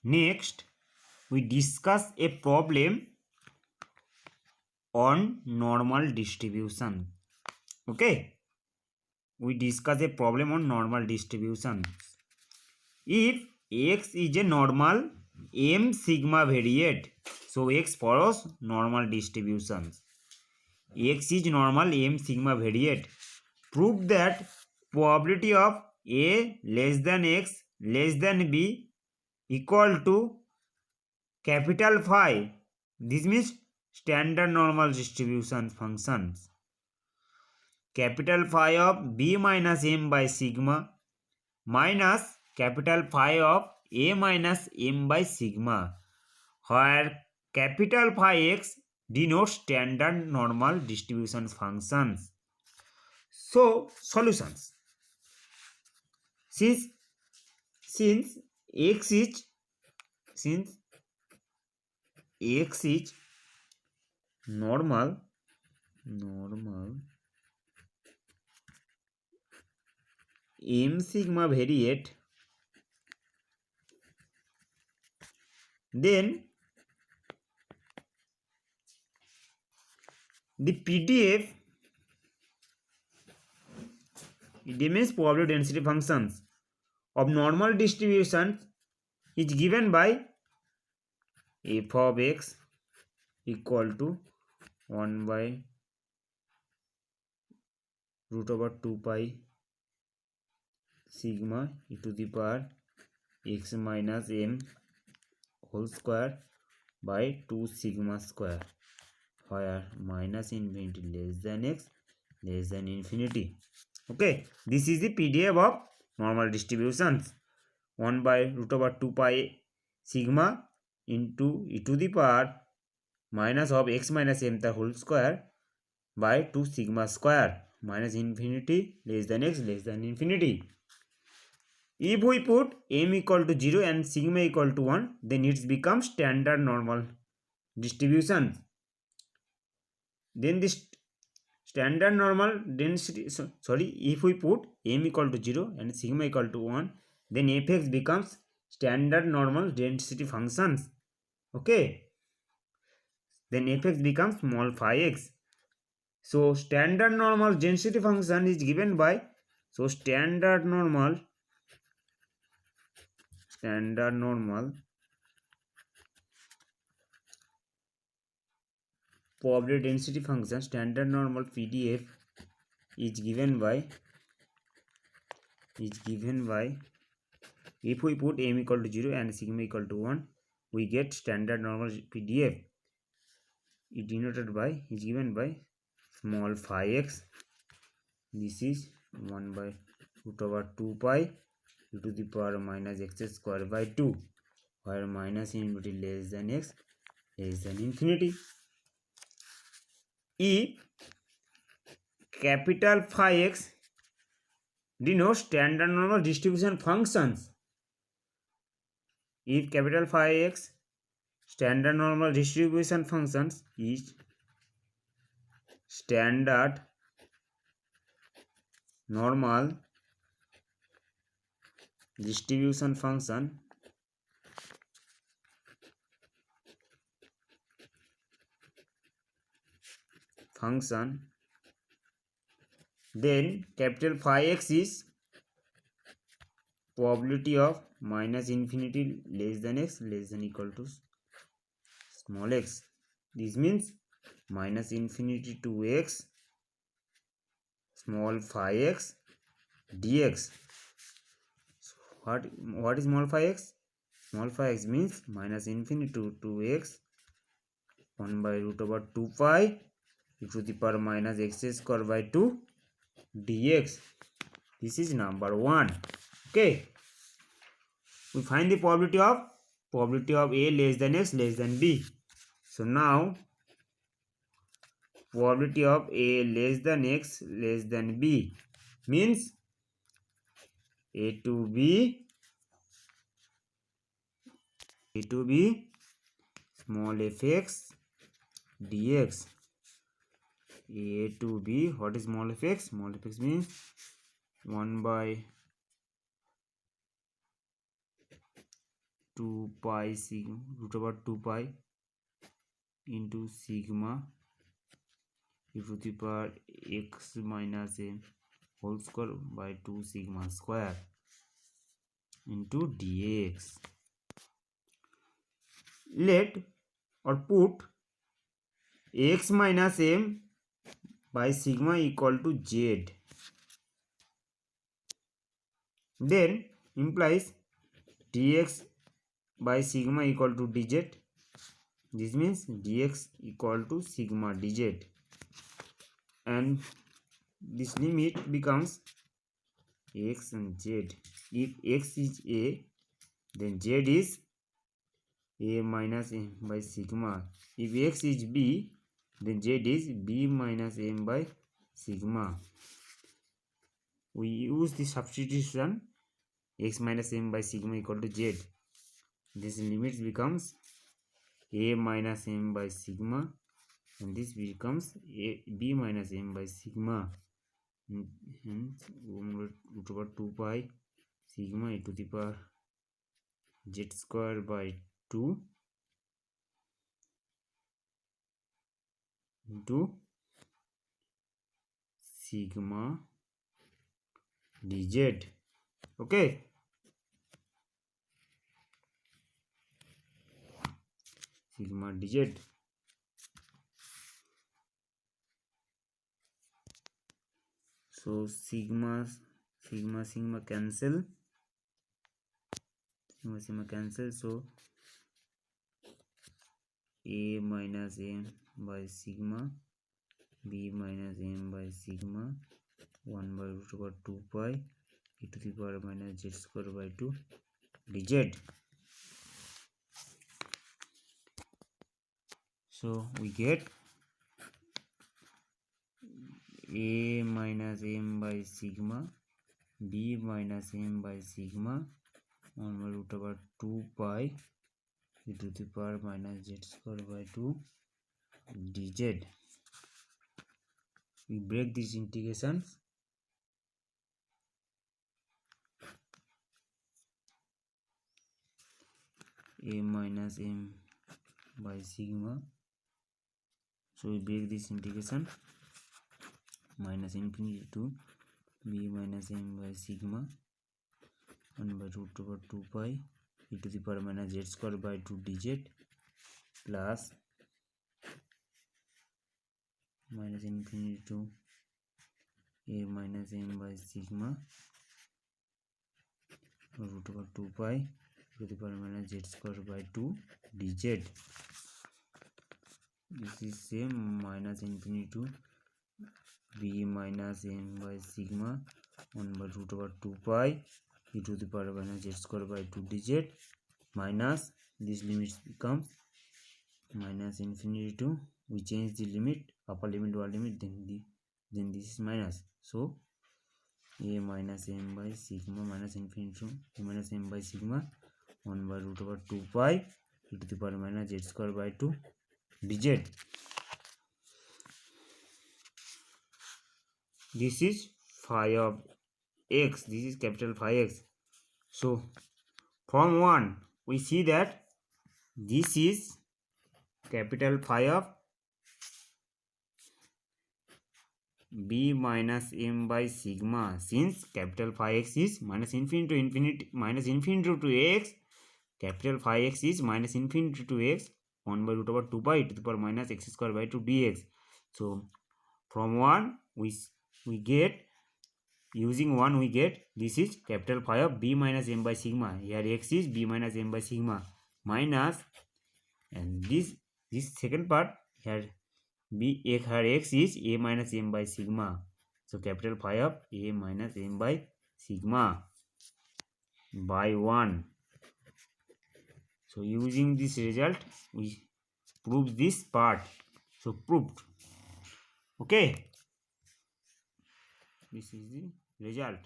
Next, we discuss a problem on normal distribution. Okay, we discuss a problem on normal distribution. If x is a normal m sigma variate, so x follows normal distributions. X is normal m sigma variate. Prove that probability of a less than x less than b equal to capital phi. This means standard normal distribution functions. Capital phi of b minus m by sigma minus capital phi of a minus m by sigma, where capital phi x denotes standard normal distribution functions. So, solutions. Since x is normal m sigma variate, then the PDF, it means probability density functions of normal distribution, is given by f of x equal to 1 by root over 2 pi sigma e to the power x minus m whole square by 2 sigma square, where minus infinity less than x less than infinity. Okay, this is the PDF of normal distributions. 1 by root over 2 pi sigma into e to the power minus of x minus m the whole square by 2 sigma square, minus infinity less than x less than infinity. If we put m equal to 0 and sigma equal to 1, then it becomes standard normal distribution. Then this standard normal density, if we put m equal to 0 and sigma equal to 1, then fx becomes standard normal density functions. Okay, then fx becomes small phi x. So standard normal density function is given by, so standard normal probability density function, standard normal PDF is given by if we put m equal to 0 and sigma equal to 1, we get standard normal PDF. It denoted by, is given by small phi x. This is 1 by root over 2 pi e to the power minus x square by 2, where minus infinity less than x less than infinity. If capital phi x denotes standard normal distribution functions, if capital phi x standard normal distribution functions is standard normal distribution function, then capital phi x is probability of minus infinity less than x less than equal to small x. This means minus infinity to x small phi x dx. So what is small phi x? Small phi x means minus infinity to 2x 1 by root over 2 pi e to the power minus x square by 2 dx. This is number 1. Okay, we find the probability of a less than x less than b. So now probability of a less than x less than b means a to b small fx dx. A to b, what is small fx? Small fx means 1 by 2 pi sigma root over 2 pi into sigma e to the power x minus m whole square by 2 sigma square into dx. Let or put x minus m by sigma equal to z, then implies dx by sigma equal to dz. This means dx equal to sigma dz, and this limit becomes x and z. If x is a, then z is a minus m by sigma. If x is b, then z is b minus m by sigma. We use the substitution x minus m by sigma equal to z. This limit becomes a minus m by sigma, and this becomes a b minus m by sigma. Hence root over 2 pi sigma e to the power z square by 2 into sigma dz. Okay, sigma dz. So sigma cancel, so a minus m by sigma, b minus m by sigma, 1 by root over 2 pi e to the power minus z square by 2 dz. So we get a minus m by sigma, b minus m by sigma, 1 by root over 2 pi e to the power minus z square by 2 dz. We break these integrations. A minus m by sigma, so we break this integration, minus infinity to b minus m by sigma, 1 by root over 2 pi e to the power minus z square by 2 dz, plus minus infinity to a minus m by sigma, root over 2 pi e to the power minus z square by 2 dz. This is same, minus infinity to b minus m by sigma, 1 by root over 2 pi e to the power minus z square by 2 dz, minus this limit becomes minus infinity to, we change the limit, upper limit, lower limit, then this is minus. So a minus m by sigma minus infinity to a minus m by sigma, 1 by root over 2 pi e to the power minus z square by 2 dz. This is phi of x, this is capital phi x. So from 1 we see that this is capital phi of b minus m by sigma, since capital phi x is minus infinity to infinity, minus infinity to x, capital phi x is minus infinity to x, 1 by root over 2 pi e to the power minus x square by 2 dx. So from 1 we get, using 1 we get, this is capital phi of b minus m by sigma, here x is b minus m by sigma, minus, and this second part here here x is a minus m by sigma, so capital phi of a minus m by sigma by 1. So using this result we prove this part. So proved. Okay, this is the result.